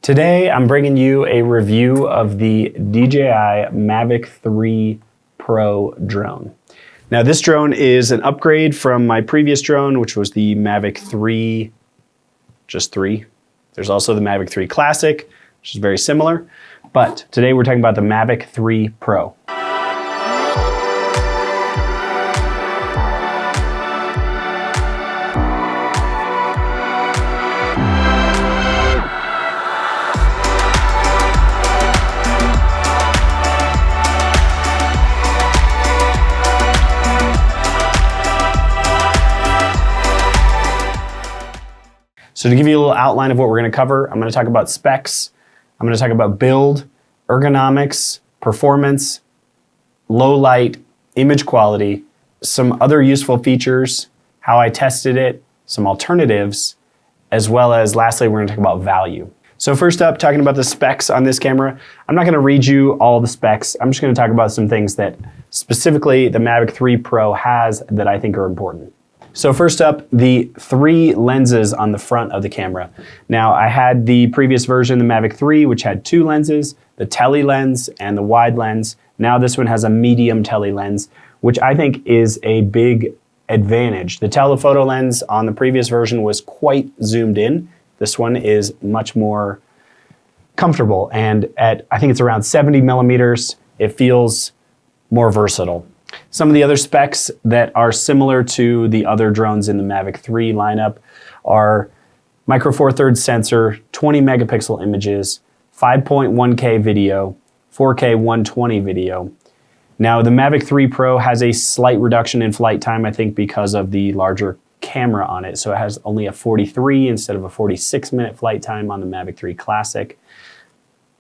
Today, I'm bringing you a review of the DJI Mavic 3 Pro drone. Now, this drone is an upgrade from my previous drone, which was the Mavic 3, just 3. There's also the Mavic 3 Classic, which is very similar. But today we're talking about the Mavic 3 Pro. So to give you a little outline of what we're going to cover, I'm going to talk about specs, I'm going to talk about build, ergonomics, performance, low light, image quality, some other useful features, how I tested it, some alternatives, as well as lastly, we're going to talk about value. So first up, talking about the specs on this camera, I'm not going to read you all the specs. I'm just going to talk about some things that specifically the Mavic 3 Pro has that I think are important. So first up, the 3 lenses on the front of the camera. Now, I had the previous version, the Mavic 3, which had 2 lenses, the tele lens and the wide lens. Now this one has a medium tele lens, which I think is a big advantage. The telephoto lens on the previous version was quite zoomed in. This one is much more comfortable, and at, I think it's around 70 millimeters, it feels more versatile. Some of the other specs that are similar to the other drones in the Mavic 3 lineup are micro four thirds sensor, 20 megapixel images, 5.1K video, 4K 120 video. Now the Mavic 3 Pro has a slight reduction in flight time, I think because of the larger camera on it. So it has only a 43 instead of a 46-minute flight time on the Mavic 3 Classic.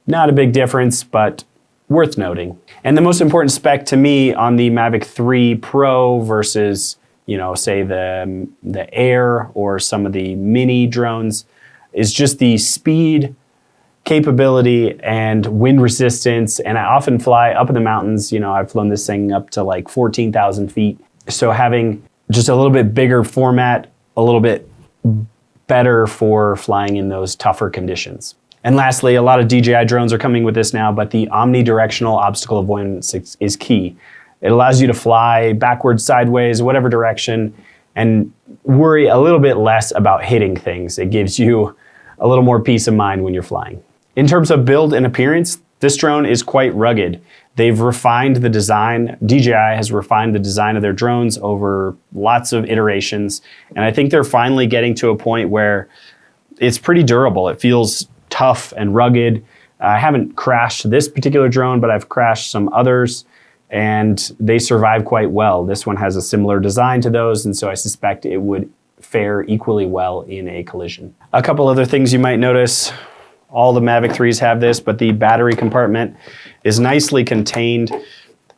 Not a big difference, but worth noting. And the most important spec to me on the Mavic 3 Pro versus, you know, say the Air or some of the mini drones is just the speed, capability, and wind resistance. And I often fly up in the mountains. You know, I've flown this thing up to like 14,000 feet. So having just a little bit bigger format, a little bit better for flying in those tougher conditions. And lastly, a lot of DJI drones are coming with this now, but the omnidirectional obstacle avoidance is key. It allows you to fly backwards, sideways, whatever direction, and worry a little bit less about hitting things. It gives you a little more peace of mind when you're flying. In terms of build and appearance, this drone is quite rugged. They've refined the design. DJI has refined the design of their drones over lots of iterations, and I think they're finally getting to a point where it's pretty durable. It feels tough and rugged. I haven't crashed this particular drone, but I've crashed some others, and they survive quite well. This one has a similar design to those, and so I suspect it would fare equally well in a collision. A couple other things you might notice. All the Mavic 3s have this, but the battery compartment is nicely contained.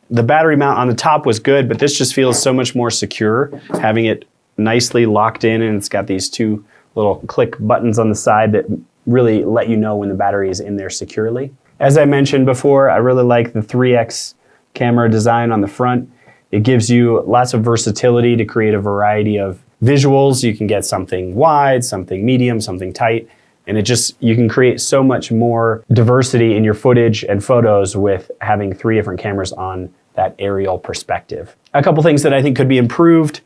The battery mount on the top was good, but this just feels so much more secure, having it nicely locked in, and it's got these 2 little click buttons on the side that really let you know when the battery is in there securely. As I mentioned before, I really like the 3X camera design on the front. It gives you lots of versatility to create a variety of visuals. You can get something wide, something medium, something tight, and you can create so much more diversity in your footage and photos with having 3 different cameras on that aerial perspective. A couple things that I think could be improved.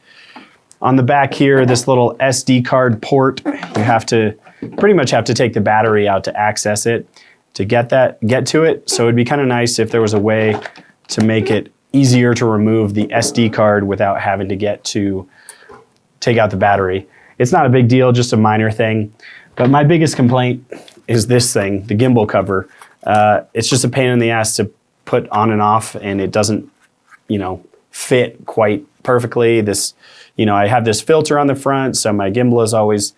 On the back here, this little SD card port, you pretty much have to take the battery out to access it to get to it. So it'd be kind of nice if there was a way to make it easier to remove the SD card without having to take out the battery. It's not a big deal, just a minor thing. But my biggest complaint is this thing, the gimbal cover. It's just a pain in the ass to put on and off, and it doesn't, fit quite perfectly. I have this filter on the front, so my gimbal is always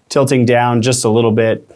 tilting down just a little bit,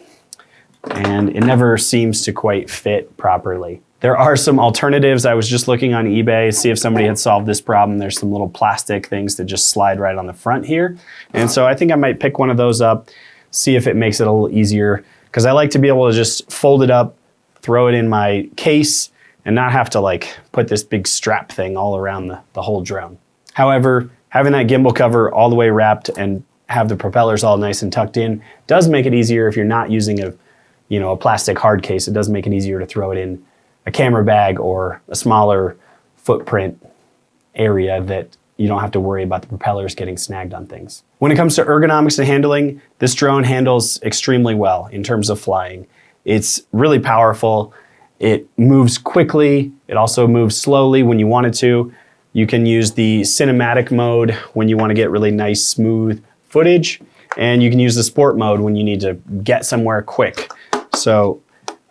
and it never seems to quite fit properly. There are some alternatives. I was just looking on eBay, see if somebody had solved this problem. There's some little plastic things that just slide right on the front here. And so I think I might pick one of those up, see if it makes it a little easier, because I like to be able to just fold it up, throw it in my case, and not have to put this big strap thing all around the whole drone. However, having that gimbal cover all the way wrapped and have the propellers all nice and tucked in does make it easier if you're not using a a plastic hard case. It does make it easier to throw it in a camera bag or a smaller footprint area that you don't have to worry about the propellers getting snagged on things. When it comes to ergonomics and handling, this drone handles extremely well in terms of flying. It's really powerful. It moves quickly. It also moves slowly when you want it to. You can use the cinematic mode when you want to get really nice, smooth footage. And you can use the sport mode when you need to get somewhere quick. So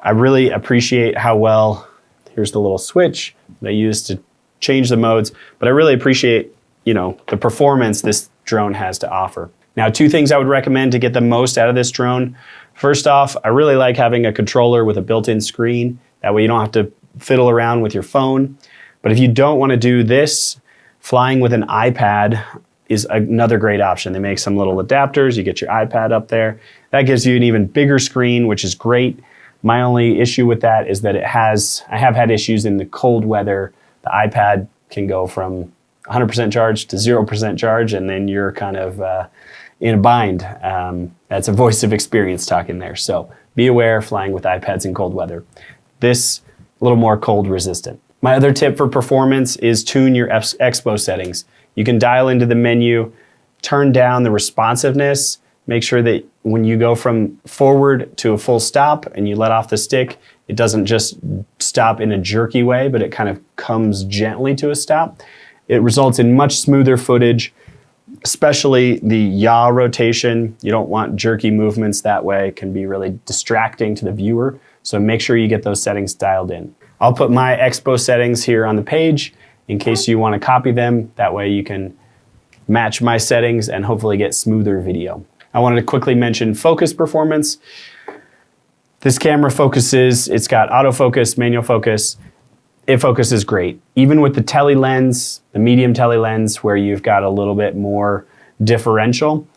I really appreciate how well, here's the little switch that I use to change the modes, but I really appreciate, the performance this drone has to offer. Now, 2 things I would recommend to get the most out of this drone. First off, I really like having a controller with a built-in screen. That way you don't have to fiddle around with your phone. But if you don't want to do this, flying with an iPad is another great option. They make some little adapters. You get your iPad up there. That gives you an even bigger screen, which is great. My only issue with that is that I have had issues in the cold weather. The iPad can go from 100% charge to 0% charge, and then you're kind of in a bind. That's a voice of experience talking there. So be aware flying with iPads in cold weather. This, a little more cold resistant. My other tip for performance is tune your expo settings. You can dial into the menu, turn down the responsiveness, make sure that when you go from forward to a full stop and you let off the stick, it doesn't just stop in a jerky way, but it kind of comes gently to a stop. It results in much smoother footage, especially the yaw rotation. You don't want jerky movements that way. It can be really distracting to the viewer. So make sure you get those settings dialed in. I'll put my expo settings here on the page in case you want to copy them. That way you can match my settings and hopefully get smoother video. I wanted to quickly mention focus performance. This camera focuses, it's got autofocus, manual focus. It focuses great. Even with the tele lens, the medium tele lens, where you've got a little bit more differential,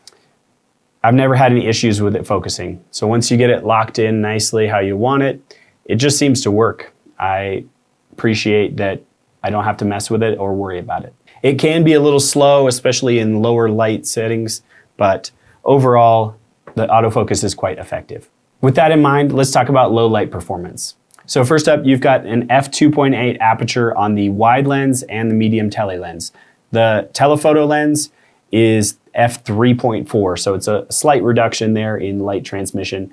I've never had any issues with it focusing. So once you get it locked in nicely how you want it, it just seems to work. I appreciate that I don't have to mess with it or worry about it. It can be a little slow, especially in lower light settings, but overall, the autofocus is quite effective. With that in mind, let's talk about low light performance. So first up, you've got an f2.8 aperture on the wide lens and the medium tele lens. The telephoto lens is f3.4, so it's a slight reduction there in light transmission.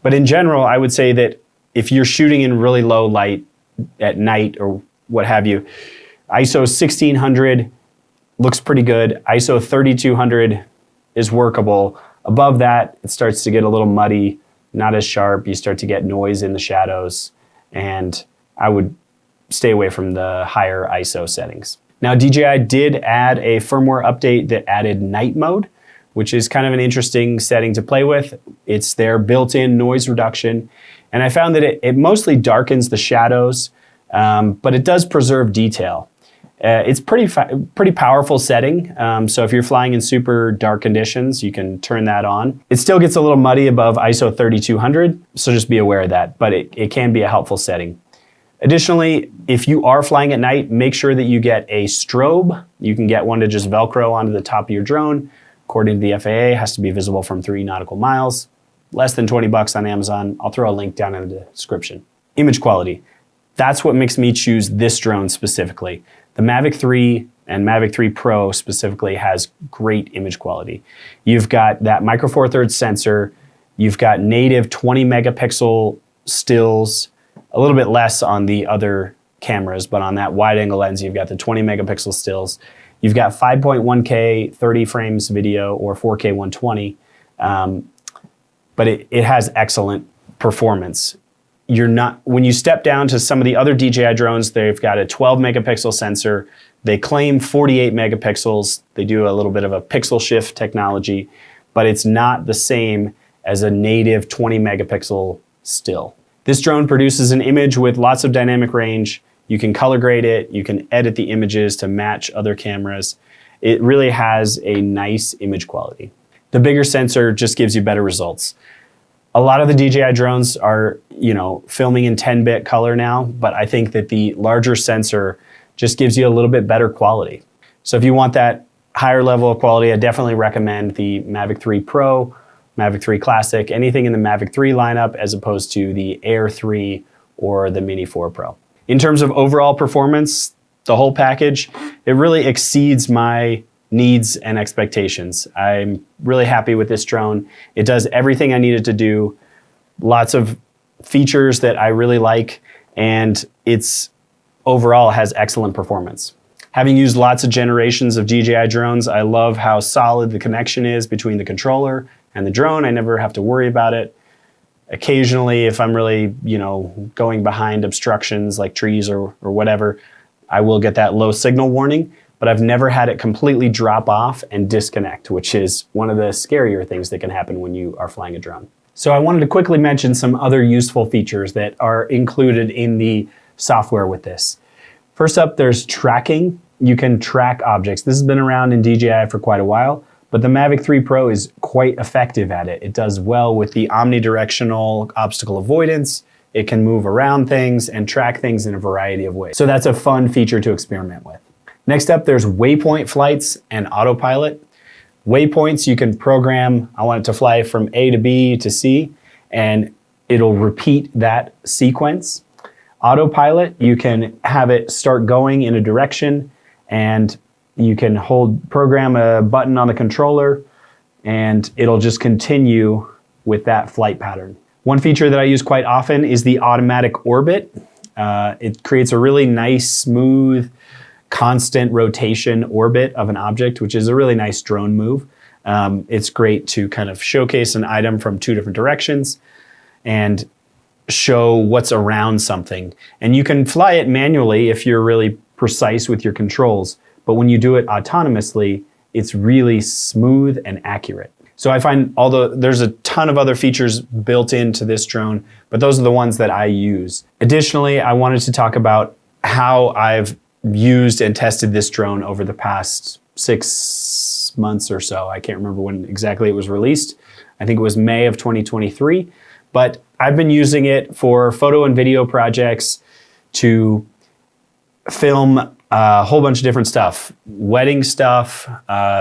But in general, I would say that if you're shooting in really low light at night or what have you, ISO 1600 looks pretty good. ISO 3200 is workable. Above that, it starts to get a little muddy, not as sharp. You start to get noise in the shadows, and I would stay away from the higher ISO settings. Now, DJI did add a firmware update that added night mode, which is kind of an interesting setting to play with. It's their built-in noise reduction, and I found that it mostly darkens the shadows, but it does preserve detail. It's pretty powerful setting, so if you're flying in super dark conditions, you can turn that on. It still gets a little muddy above ISO 3200, so just be aware of that, but it can be a helpful setting. Additionally, if you are flying at night, make sure that you get a strobe. You can get one to just Velcro onto the top of your drone. According to the FAA, it has to be visible from 3 nautical miles. Less than 20 bucks on Amazon. I'll throw a link down in the description. Image quality. That's what makes me choose this drone specifically. The Mavic 3 and Mavic 3 Pro specifically has great image quality. You've got that Micro Four Thirds sensor. You've got native 20 megapixel stills, a little bit less on the other cameras, but on that wide angle lens, you've got the 20 megapixel stills. You've got 5.1K 30 frames video or 4K 120, but it has excellent performance. When you step down to some of the other DJI drones, they've got a 12 megapixel sensor. They claim 48 megapixels. They do a little bit of a pixel shift technology, but it's not the same as a native 20 megapixel still. This drone produces an image with lots of dynamic range. You can color grade it. You can edit the images to match other cameras. It really has a nice image quality. The bigger sensor just gives you better results. A lot of the DJI drones are, filming in 10-bit color now, but I think that the larger sensor just gives you a little bit better quality. So if you want that higher level of quality, I definitely recommend the Mavic 3 Pro Mavic 3 Classic, anything in the Mavic 3 lineup as opposed to the Air 3 or the Mini 4 Pro. In terms of overall performance, the whole package, it really exceeds my needs and expectations. I'm really happy with this drone. It does everything I need it to do, lots of features that I really like, and it's overall has excellent performance. Having used lots of generations of DJI drones, I love how solid the connection is between the controller and the drone. I never have to worry about it. Occasionally, if I'm really, going behind obstructions like trees or whatever, I will get that low signal warning, but I've never had it completely drop off and disconnect, which is one of the scarier things that can happen when you are flying a drone. So I wanted to quickly mention some other useful features that are included in the software with this. First up, there's tracking. You can track objects. This has been around in DJI for quite a while, but the Mavic 3 Pro is quite effective at it. It does well with the omnidirectional obstacle avoidance. It can move around things and track things in a variety of ways. So that's a fun feature to experiment with. Next up, there's waypoint flights and autopilot. Waypoints, you can program, I want it to fly from A to B to C, and it'll repeat that sequence. Autopilot, you can have it start going in a direction, and you can program a button on the controller, and it'll just continue with that flight pattern. One feature that I use quite often is the automatic orbit. It creates a really nice, smooth, constant rotation orbit of an object, which is a really nice drone move. It's great to kind of showcase an item from two different directions and show what's around something. And you can fly it manually if you're really precise with your controls, but when you do it autonomously, it's really smooth and accurate. So I find, although there's a ton of other features built into this drone, but those are the ones that I use. Additionally, I wanted to talk about how I've used and tested this drone over the past 6 months or so. I can't remember when exactly it was released. I think it was May of 2023, but I've been using it for photo and video projects to film a whole bunch of different stuff, wedding stuff,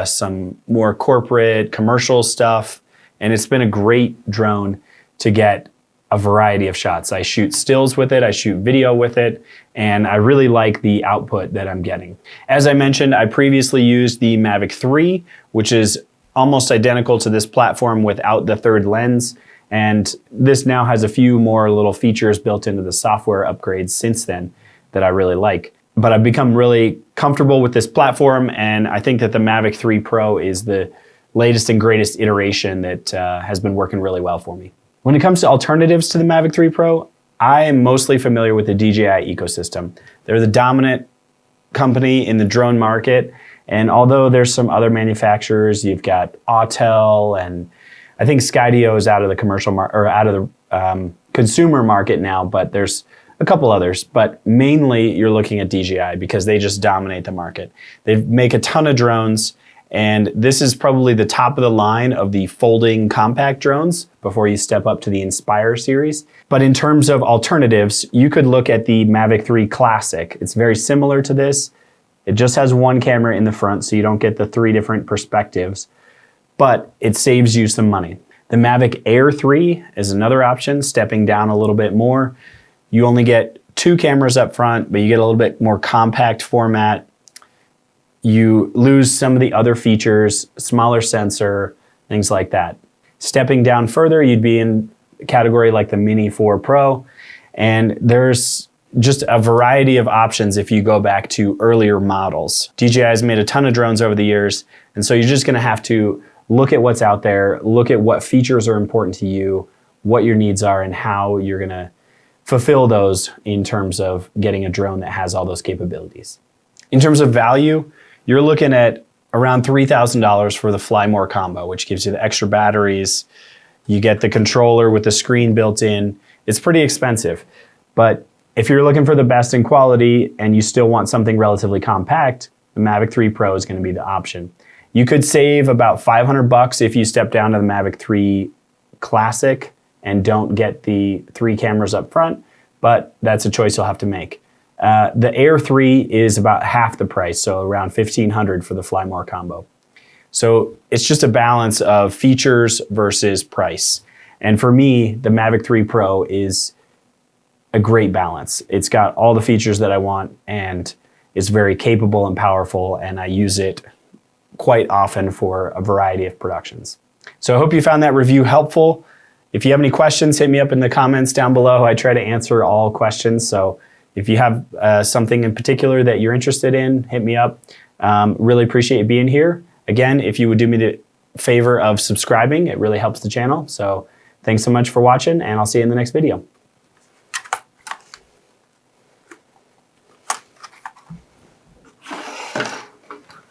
some more corporate commercial stuff, and it's been a great drone to get a variety of shots. I shoot stills with it, I shoot video with it, and I really like the output that I'm getting. As I mentioned, I previously used the Mavic 3, which is almost identical to this platform without the third lens, and this now has a few more little features built into the software upgrades since then that I really like. But I've become really comfortable with this platform, and I think that the Mavic 3 Pro is the latest and greatest iteration that has been working really well for me. When it comes to alternatives to the Mavic 3 Pro, I am mostly familiar with the DJI ecosystem. They're the dominant company in the drone market, and although there's some other manufacturers, you've got Autel, and I think Skydio is out of the commercial or out of the consumer market now, but there's a couple others, but mainly you're looking at DJI because they just dominate the market. They make a ton of drones, and this is probably the top of the line of the folding compact drones before you step up to the Inspire series. But in terms of alternatives, you could look at the Mavic 3 Classic. It's very similar to this. It just has one camera in the front, so you don't get the 3 different perspectives, but it saves you some money. The Mavic Air 3 is another option, stepping down a little bit more. You only get 2 cameras up front, but you get a little bit more compact format. You lose some of the other features, smaller sensor, things like that. Stepping down further, you'd be in a category like the Mini 4 Pro, and there's just a variety of options if you go back to earlier models. DJI has made a ton of drones over the years, and so you're just gonna have to look at what's out there, look at what features are important to you, what your needs are, and how you're gonna fulfill those in terms of getting a drone that has all those capabilities. In terms of value, you're looking at around $3,000 for the Fly More combo, which gives you the extra batteries. You get the controller with the screen built in. It's pretty expensive, but if you're looking for the best in quality and you still want something relatively compact, the Mavic 3 Pro is going to be the option. You could save about $500 if you step down to the Mavic 3 Classic and don't get the 3 cameras up front, but that's a choice you'll have to make. The Air 3 is about half the price, so around $1,500 for the Fly More combo. So it's just a balance of features versus price. And for me, the Mavic 3 Pro is a great balance. It's got all the features that I want, and it's very capable and powerful, and I use it quite often for a variety of productions. So I hope you found that review helpful. If you have any questions, hit me up in the comments down below. I try to answer all questions. So if you have something in particular that you're interested in, hit me up. Really appreciate you being here. Again, if you would do me the favor of subscribing, it really helps the channel. So thanks so much for watching, and I'll see you in the next video.